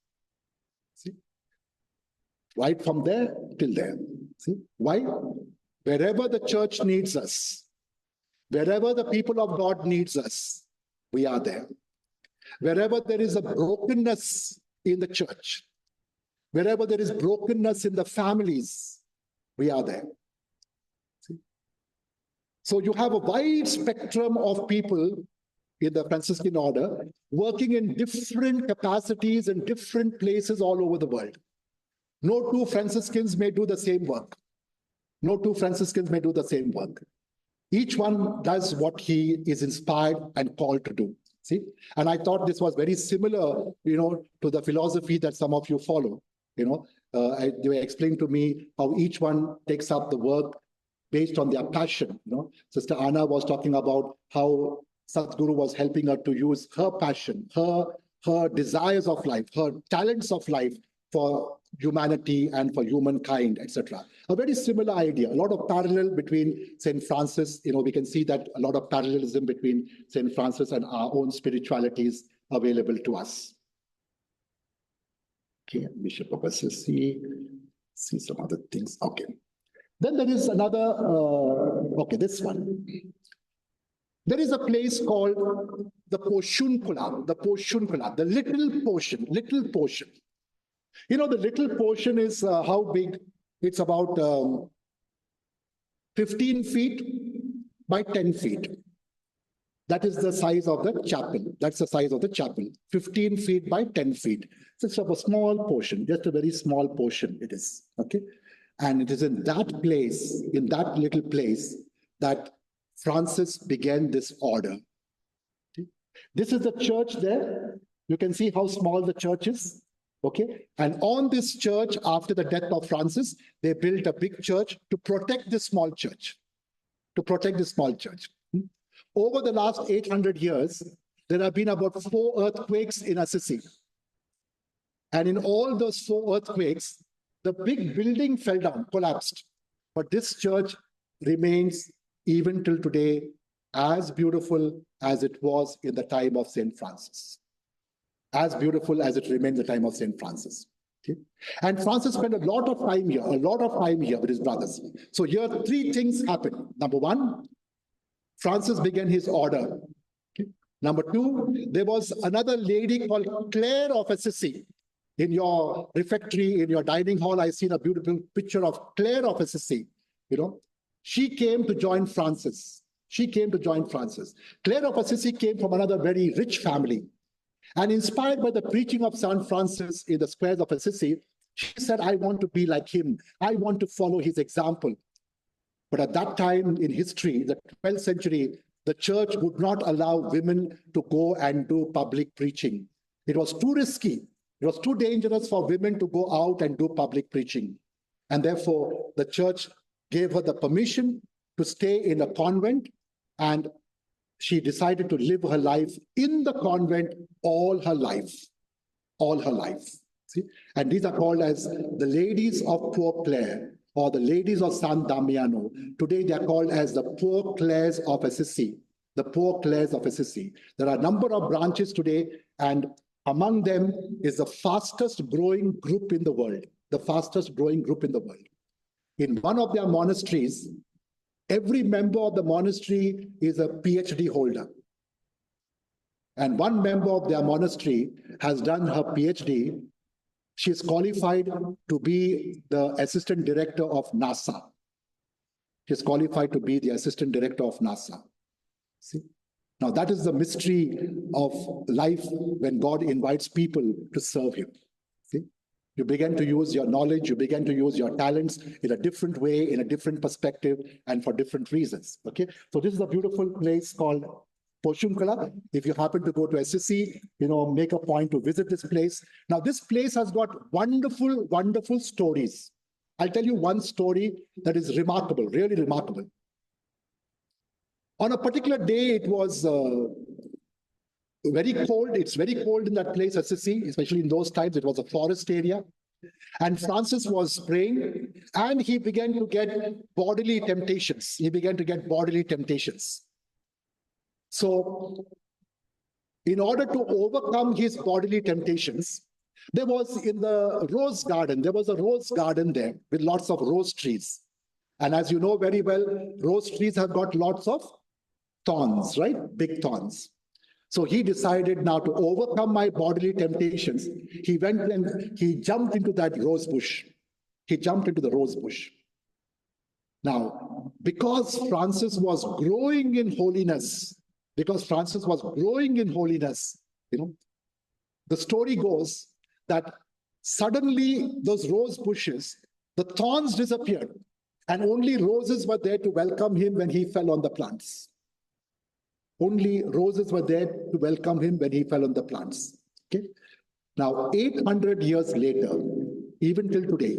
See? Right from there till there. See? Why? Wherever the church needs us, wherever the people of God needs us, we are there. Wherever there is a brokenness in the church, wherever there is brokenness in the families, we are there. See? So you have a wide spectrum of people in the Franciscan order working in different capacities in different places all over the world. No two Franciscans may do the same work. No two Franciscans may do the same work. Each one does what he is inspired and called to do. See? And I thought this was very similar, to the philosophy that some of you follow. They were explaining to me how each one takes up the work based on their passion. Sister Anna was talking about how Sadhguru was helping her to use her passion, her desires of life, her talents of life for humanity and for humankind, etc. A very similar idea, a lot of parallel between St. Francis. We can see that a lot of parallelism between St. Francis and our own spiritualities available to us. Okay, Bishop of Assisi, see some other things. Okay. Then there is another, this one. There is a place called the Porciuncula, the little portion. The little portion is how big? It's about 15 feet by 10 feet. That is the size of the chapel. That's the size of the chapel. 15 feet by 10 feet. So it's a small portion, just a very small portion it is. Okay. And it is in that place, in that little place, that Francis began this order. Okay. This is the church there. You can see how small the church is. Okay, and on this church, after the death of Francis, they built a big church to protect this small church. Over the last 800 years, there have been about 4 earthquakes in Assisi. And in all those 4 earthquakes, the big building fell down, collapsed. But this church remains, even till today, as beautiful as it was in the time of St. Francis. As beautiful as it remained in the time of St. Francis. Okay? And Francis spent a lot of time here with his brothers. So here 3 things happened. Number 1, Francis began his order. Okay? Number 2, there was another lady called Clare of Assisi. In your refectory, in your dining hall, I've seen a beautiful picture of Clare of Assisi. She came to join Francis. Clare of Assisi came from another very rich family. And inspired by the preaching of St. Francis in the squares of Assisi, she said, I want to be like him. I want to follow his example. But at that time in history, the 12th century, the church would not allow women to go and do public preaching. It was too risky. It was too dangerous for women to go out and do public preaching. And therefore, the church gave her the permission to stay in a convent, and she decided to live her life in the convent all her life. See? And these are called as the Ladies of Poor Clare, or the Ladies of San Damiano. Today they are called as the Poor Clares of Assisi. There are a number of branches today, and Among them is the fastest growing group in the world, the fastest growing group in the world. In one of their monasteries, every member of the monastery is a PhD holder. And one member of their monastery has done her PhD. She is qualified to be the assistant director of NASA. She is qualified to be the assistant director of NASA. See? Now that is the mystery of life when God invites people to serve him. See? You begin to use your knowledge, you begin to use your talents in a different way, in a different perspective, and for different reasons. Okay, so this is a beautiful place called Poshunkala. If you happen to go to SSC, make a point to visit this place. Now, this place has got wonderful, wonderful stories. I'll tell you one story that is remarkable, really remarkable. On a particular day, it was very cold. It's very cold in that place, SSC, especially in those times. It was a forest area. And Francis was praying, and he began to get bodily temptations. So, in order to overcome his bodily temptations, there was in the rose garden, there was a rose garden there with lots of rose trees. And as you know very well, rose trees have got lots of thorns, right? Big thorns. So he decided now to overcome my bodily temptations. He went and he jumped into that rose bush. He jumped into the rose bush. Now, because Francis was growing in holiness, the story goes that suddenly those rose bushes, the thorns disappeared, and only roses were there to welcome him when he fell on the plants. Only roses were there to welcome him when he fell on the plants. Okay. Now, 800 years later, even till today,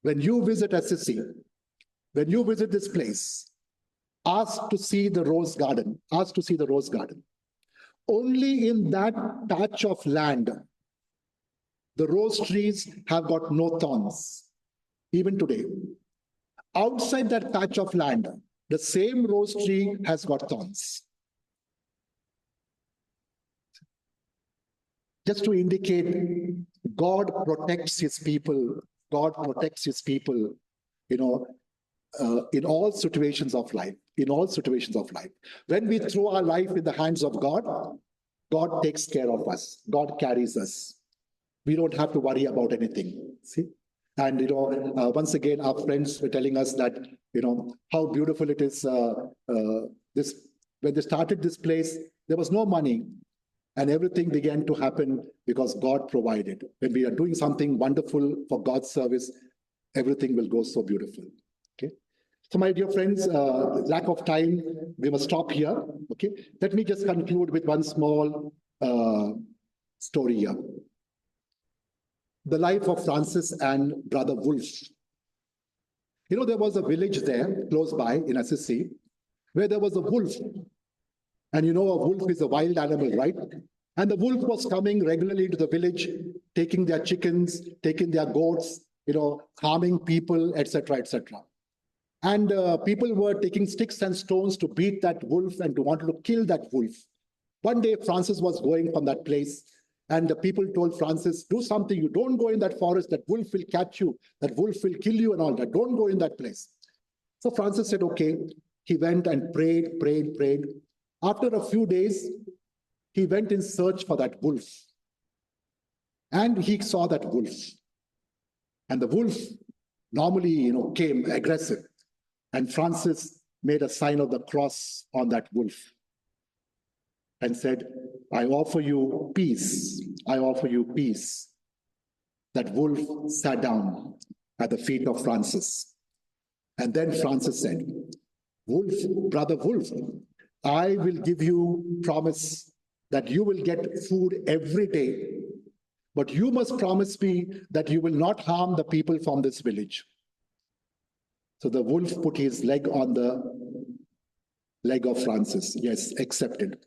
when you visit SSC, when you visit this place, ask to see the rose garden. Only in that patch of land, the rose trees have got no thorns, even today. Outside that patch of land, the same rose tree has got thorns. Just to indicate, God protects his people. In all situations of life. When we throw our life in the hands of God, God takes care of us. God carries us. We don't have to worry about anything. See? And, once again, our friends were telling us that, how beautiful it is. When they started this place, there was no money. And everything began to happen because God provided. When we are doing something wonderful for God's service, everything will go so beautiful. Okay. So my dear friends, lack of time, we must stop here. Okay. Let me just conclude with one small story here. The life of Francis and Brother Wolf. There was a village there close by in SSC where there was a wolf. And a wolf is a wild animal, right? And the wolf was coming regularly to the village, taking their chickens, taking their goats, harming people, etc., etc. And people were taking sticks and stones to beat that wolf and to want to kill that wolf. One day, Francis was going from that place, and the people told Francis, do something. You don't go in that forest. That wolf will catch you. That wolf will kill you and all that. Don't go in that place. So Francis said, okay. He went and prayed. After a few days, he went in search for that wolf. And he saw that wolf. And the wolf normally, came aggressive. And Francis made a sign of the cross on that wolf and said, I offer you peace. That wolf sat down at the feet of Francis. And then Francis said, Wolf, Brother Wolf, I will give you promise that you will get food every day, but you must promise me that you will not harm the people from this village. So the wolf put his leg on the leg of Francis. Yes, accepted.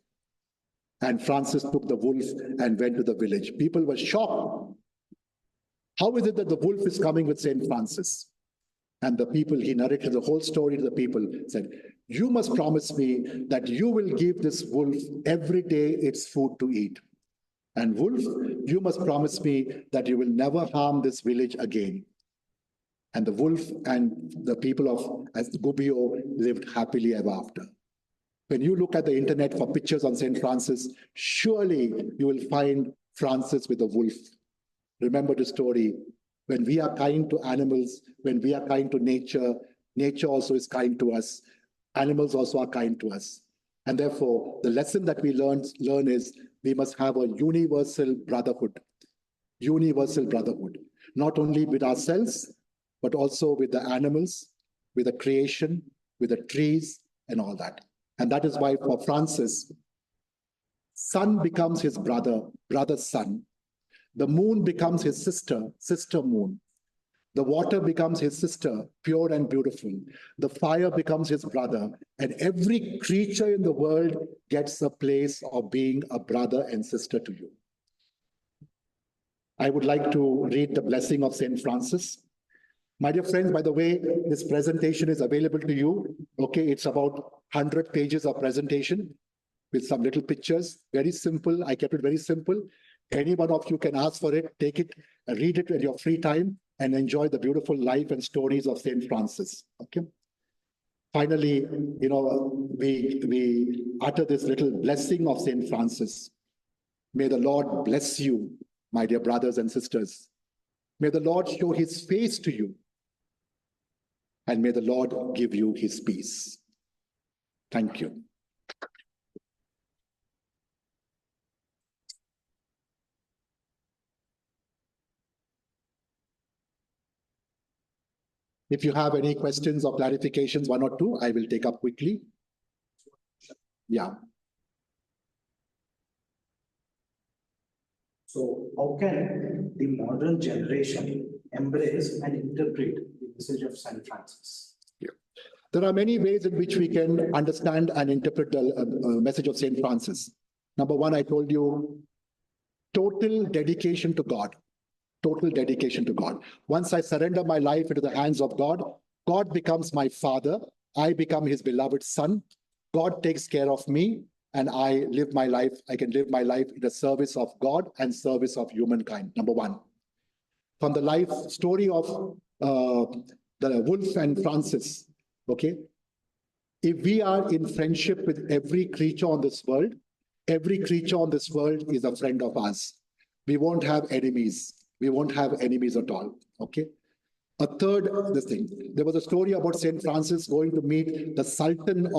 And Francis took the wolf and went to the village. People were shocked. How is it that the wolf is coming with St. Francis? And the people, he narrated the whole story to the people, said, you must promise me that you will give this wolf every day its food to eat. And wolf, you must promise me that you will never harm this village again. And the wolf and the people of Gubbio lived happily ever after. When you look at the internet for pictures on St. Francis, surely you will find Francis with a wolf. Remember the story. When we are kind to animals, when we are kind to nature, nature also is kind to us. Animals also are kind to us. And therefore, the lesson that we learn is we must have a universal brotherhood. Universal brotherhood. Not only with ourselves, but also with the animals, with the creation, with the trees, and all that. And that is why for Francis, sun becomes his brother, brother's sun. The moon becomes his sister, sister moon. The water becomes his sister, pure and beautiful. The fire becomes his brother. And every creature in the world gets a place of being a brother and sister to you. I would like to read the blessing of St. Francis. My dear friends, by the way, this presentation is available to you. Okay, it's about 100 pages of presentation with some little pictures. Very simple. I kept it very simple. Any one of you can ask for it, take it, read it at your free time, and enjoy the beautiful life and stories of St. Francis. Okay. Finally, we utter this little blessing of St. Francis. May the Lord bless you, my dear brothers and sisters. May the Lord show his face to you. And may the Lord give you his peace. Thank you. If you have any questions or clarifications, one or two, I will take up quickly. Yeah. So how can the modern generation embrace and interpret the message of St. Francis? Yeah. There are many ways in which we can understand and interpret the message of St. Francis. Number one, I told you, total dedication to God. Total dedication to God. Once I surrender my life into the hands of God, God becomes my father. I become his beloved son. God takes care of me, and I live my life. I can live my life in the service of God and service of humankind. Number one. From the life story of the wolf and Francis, okay? If we are in friendship with every creature on this world, every creature on this world is a friend of ours. We won't have enemies. We won't have enemies at all, okay? A third, this thing. There was a story about St. Francis going to meet the Sultan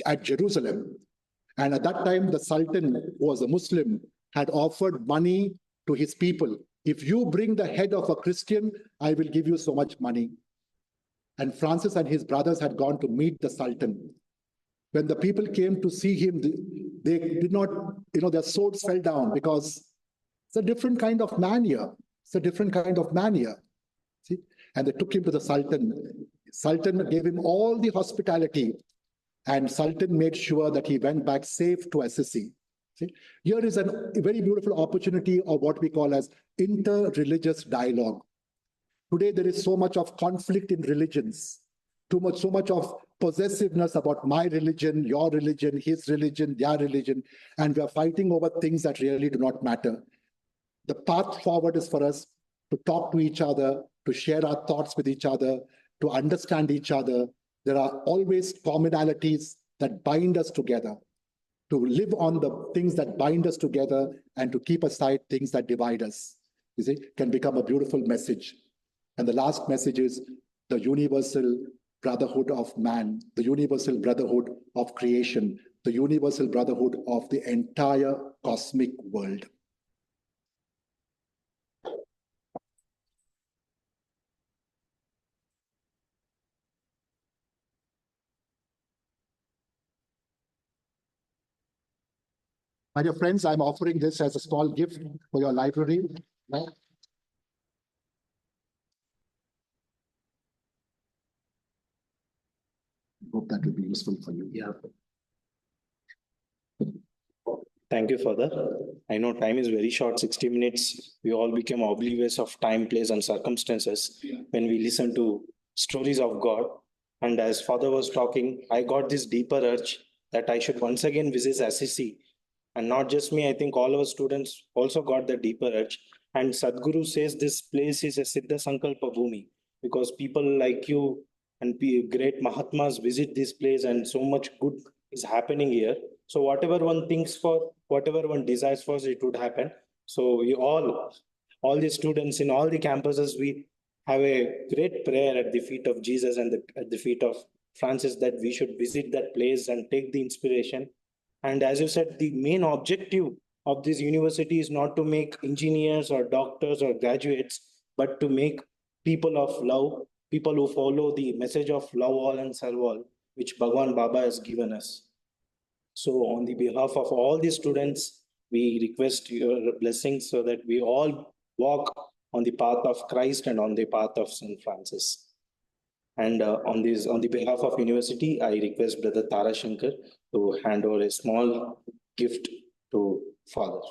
at Jerusalem. And at that time, the Sultan, who was a Muslim, had offered money to his people. If you bring the head of a Christian, I will give you so much money. And Francis and his brothers had gone to meet the Sultan. When the people came to see him, they did not, their swords fell down because it's a different kind of man here. It's a different kind of man here. See? And they took him to the Sultan. Sultan gave him all the hospitality. And Sultan made sure that he went back safe to Assisi. See? Here is a very beautiful opportunity of what we call as inter-religious dialogue. Today, there is so much of conflict in religions, so much of possessiveness about my religion, your religion, his religion, their religion, and we are fighting over things that really do not matter. The path forward is for us to talk to each other, to share our thoughts with each other, to understand each other. There are always commonalities that bind us together, to live on the things that bind us together and to keep aside things that divide us. You see, can become a beautiful message. And the last message is the universal brotherhood of man, the universal brotherhood of creation, the universal brotherhood of the entire cosmic world. My dear friends, I'm offering this as a small gift for your library. Hope that will be useful for you. Yeah. Thank you, Father. I know time is very short, 60 minutes. We all become oblivious of time, place, and circumstances when we listen to stories of God. And as Father was talking, I got this deeper urge that I should once again visit Assisi And not just me, I think all our students also got the deeper edge. And Sadhguru says this place is a Siddha Sankalpa Bhumi, because people like you and great Mahatmas visit this place, and so much good is happening here. So whatever one thinks for, whatever one desires for, it would happen. So we all the students in all the campuses, we have a great prayer at the feet of Jesus and at the feet of Francis, that we should visit that place and take the inspiration. And as you said, the main objective of this university is not to make engineers or doctors or graduates, but to make people of love, people who follow the message of love all and serve all, which Bhagwan Baba has given us. So on the behalf of all the students, we request your blessings so that we all walk on the path of Christ and on the path of St. Francis. And on the behalf of university, I request Brother Tara Shankar to hand over a small gift to Father.